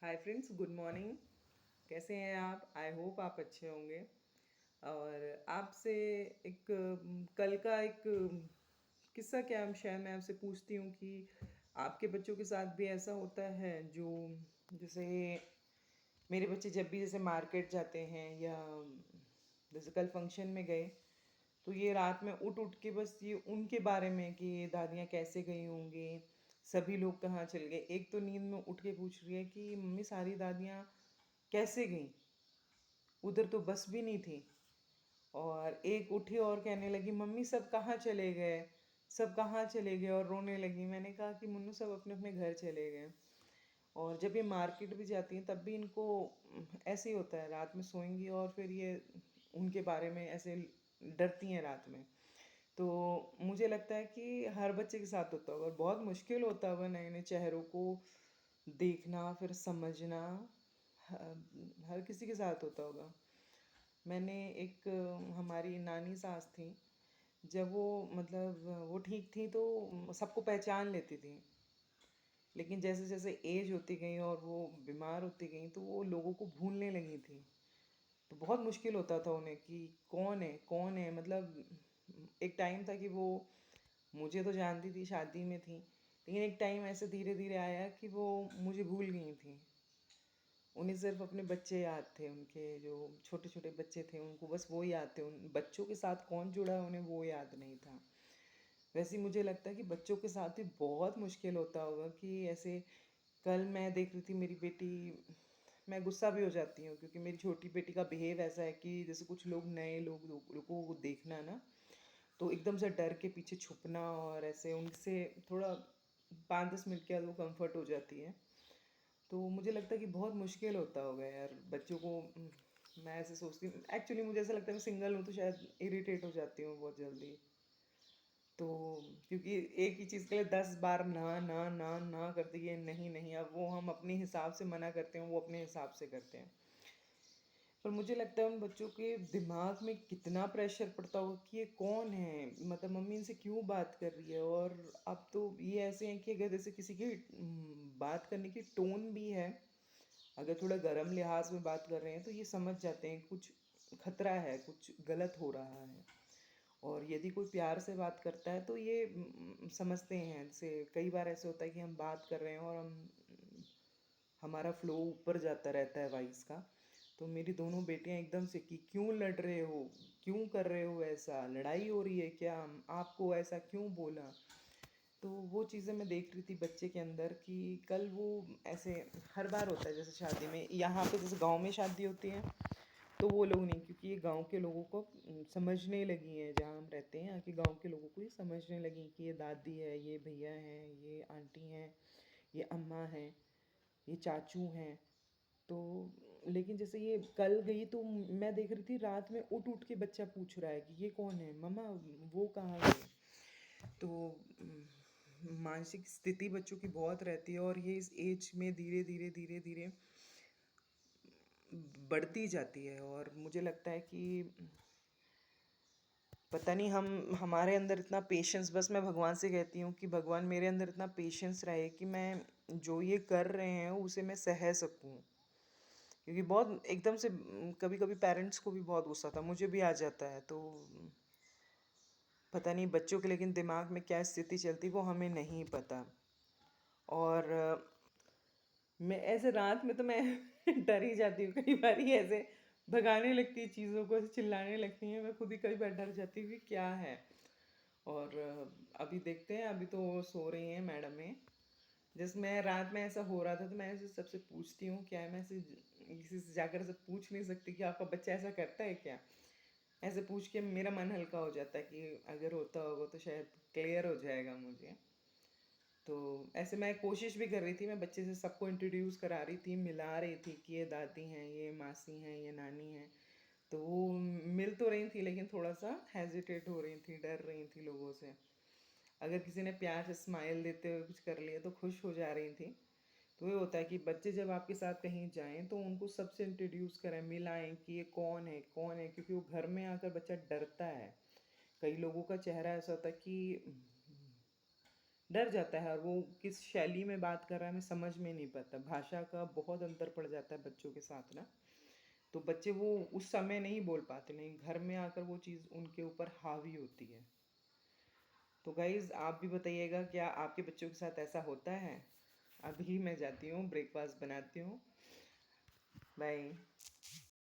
Hi friends, good morning. कैसे हैं आप? आई होप आप अच्छे होंगे। और आपसे एक कल का एक किस्सा क्या शायद मैं आपसे पूछती हूँ कि आपके बच्चों के साथ भी ऐसा होता है जो जैसे मेरे बच्चे जब भी जैसे मार्केट जाते हैं या जैसे कल फंक्शन में गए तो ये रात में उठ उठ के बस ये उनके बारे में कि ये दादियाँ कैसे गई होंगी, सभी लोग कहाँ चल गए। एक तो नींद में उठ के पूछ रही है कि मम्मी सारी दादियाँ कैसे गई, उधर तो बस भी नहीं थी। और एक उठी और कहने लगी मम्मी सब कहाँ चले गए, सब कहाँ चले गए, और रोने लगी। मैंने कहा कि मुन्नू सब अपने अपने घर चले गए। और जब ये मार्केट भी जाती हैं तब भी इनको ऐसे ही होता है, रात में सोएंगी और फिर ये उनके बारे में ऐसे डरती हैं रात में। तो मुझे लगता है कि हर बच्चे के साथ होता होगा और बहुत मुश्किल होता होगा नए नए चेहरों को देखना फिर समझना। हर किसी के साथ होता होगा। मैंने एक हमारी नानी सास थी, जब वो मतलब वो ठीक थी तो सबको पहचान लेती थी। लेकिन जैसे जैसे एज होती गई और वो बीमार होती गई तो वो लोगों को भूलने लगी थी। तो बहुत मुश्किल होता था उन्हें कि कौन है कौन है। मतलब एक टाइम था कि वो मुझे तो जानती थी, शादी में थी, लेकिन एक टाइम ऐसे धीरे धीरे आया कि वो मुझे भूल गई थी। उन्हें सिर्फ अपने बच्चे याद थे, उनके जो छोटे छोटे बच्चे थे उनको बस वो याद थे। उन बच्चों के साथ कौन जुड़ा है उन्हें वो याद नहीं था। वैसे ही मुझे लगता है कि बच्चों के साथ भी बहुत मुश्किल होता होगा कि ऐसे कल मैं देख रही थी मेरी बेटी, मैं गुस्सा भी हो जाती हूँ क्योंकि मेरी छोटी बेटी का बिहेव ऐसा है कि जैसे कुछ लोग नए लोगों को देखना ना तो एकदम से डर के पीछे छुपना और ऐसे उनसे थोड़ा 5-10 मिनट के बाद वो कंफर्ट हो जाती है। तो मुझे लगता है कि बहुत मुश्किल होता होगा यार बच्चों को। मैं ऐसे सोचती हूँ, एक्चुअली मुझे ऐसा लगता है मैं सिंगल हूँ तो शायद इरिटेट हो जाती हूँ बहुत जल्दी। तो क्योंकि एक ही चीज़ के लिए 10 बार ना ना ना ना करते ये नहीं नहीं, अब वो हम अपने हिसाब से मना करते हैं, वो अपने हिसाब से करते हैं। पर मुझे लगता है उन बच्चों के दिमाग में कितना प्रेशर पड़ता होगा कि ये कौन है, मतलब मम्मी इनसे क्यों बात कर रही है। और अब तो ये ऐसे हैं कि अगर जैसे किसी की बात करने की टोन भी है, अगर थोड़ा गर्म लिहाज में बात कर रहे हैं तो ये समझ जाते हैं कुछ खतरा है, कुछ गलत हो रहा है। और यदि कोई प्यार से बात करता है तो ये समझते हैं। जैसे कई बार ऐसे होता है कि हम बात कर रहे हैं और हमारा फ्लो ऊपर जाता रहता है वॉइस का। तो मेरी दोनों बेटियां एकदम से कि क्यों लड़ रहे हो, क्यों कर रहे हो, ऐसा लड़ाई हो रही है क्या, आपको ऐसा क्यों बोला। तो वो चीज़ें मैं देख रही थी बच्चे के अंदर कि कल वो ऐसे हर बार होता है जैसे शादी में, यहाँ पे जैसे गांव में शादी होती है तो वो लोग नहीं, क्योंकि ये गांव के लोगों को समझने लगी हैं। जहाँ हम रहते हैं यहाँ के गांव के लोगों को ये समझने लगी कि ये दादी है, ये भैया हैं, ये आंटी हैं, ये अम्मा हैं, ये चाचू हैं। तो लेकिन जैसे ये कल गई तो मैं देख रही थी रात में उठ उठ के बच्चा पूछ रहा है कि ये कौन है मम्मा, वो कहाँ गए। तो मानसिक स्थिति बच्चों की बहुत रहती है और ये इस एज में धीरे धीरे धीरे धीरे बढ़ती जाती है। और मुझे लगता है कि पता नहीं हम हमारे अंदर इतना पेशेंस, बस मैं भगवान से कहती हूँ कि भगवान मेरे अंदर इतना पेशेंस रहे कि मैं जो ये कर रहे हैं उसे मैं सह सकूँ। क्योंकि बहुत एकदम से कभी कभी पेरेंट्स को भी बहुत गुस्सा था, मुझे भी आ जाता है। तो पता नहीं बच्चों के लेकिन दिमाग में क्या स्थिति चलती वो हमें नहीं पता। और मैं ऐसे रात में तो मैं डर ही जाती हूँ कई बार ही, ऐसे भगाने लगती है चीज़ों को, ऐसे चिल्लाने लगती हैं, मैं खुद ही कई बार डर जाती हूँ कि क्या है। और अभी देखते हैं, अभी तो सो रही हैं मैडम है। जैसे मैं रात में ऐसा हो रहा था तो मैं ऐसे सबसे पूछती हूँ क्या है, मैं ऐसे किसी से जाकर ऐसे पूछ नहीं सकती कि आपका बच्चा ऐसा करता है क्या। ऐसे पूछ के मेरा मन हल्का हो जाता है कि अगर होता होगा तो शायद क्लियर हो जाएगा मुझे। तो ऐसे मैं कोशिश भी कर रही थी, मैं बच्चे से सबको इंट्रोड्यूस करा रही थी, मिला रही थी कि ये दादी हैं, ये मासी हैं, ये नानी हैं। तो वो मिल तो रही थी लेकिन थोड़ा सा हेजिटेट हो रही थी, डर रही थी लोगों से। अगर किसी ने प्यार से स्माइल देते हुए कुछ कर लिया तो खुश हो जा रही थी। तो ये होता है कि बच्चे जब आपके साथ कहीं जाएं तो उनको सबसे इंट्रोड्यूस करें, मिलाएं कि ये कौन है कौन है, क्योंकि वो घर में आकर बच्चा डरता है। कई लोगों का चेहरा ऐसा होता है कि डर जाता है और वो किस शैली में बात कर रहा है हमें समझ में नहीं पड़ता। भाषा का बहुत अंतर पड़ जाता है बच्चों के साथ ना। तो बच्चे वो उस समय नहीं बोल पाते, नहीं घर में आकर वो चीज़ उनके ऊपर हावी होती है। तो गाइज़ आप भी बताइएगा क्या आपके बच्चों के साथ ऐसा होता है? अभी मैं जाती हूँ, ब्रेकफास्ट बनाती हूँ। बाय।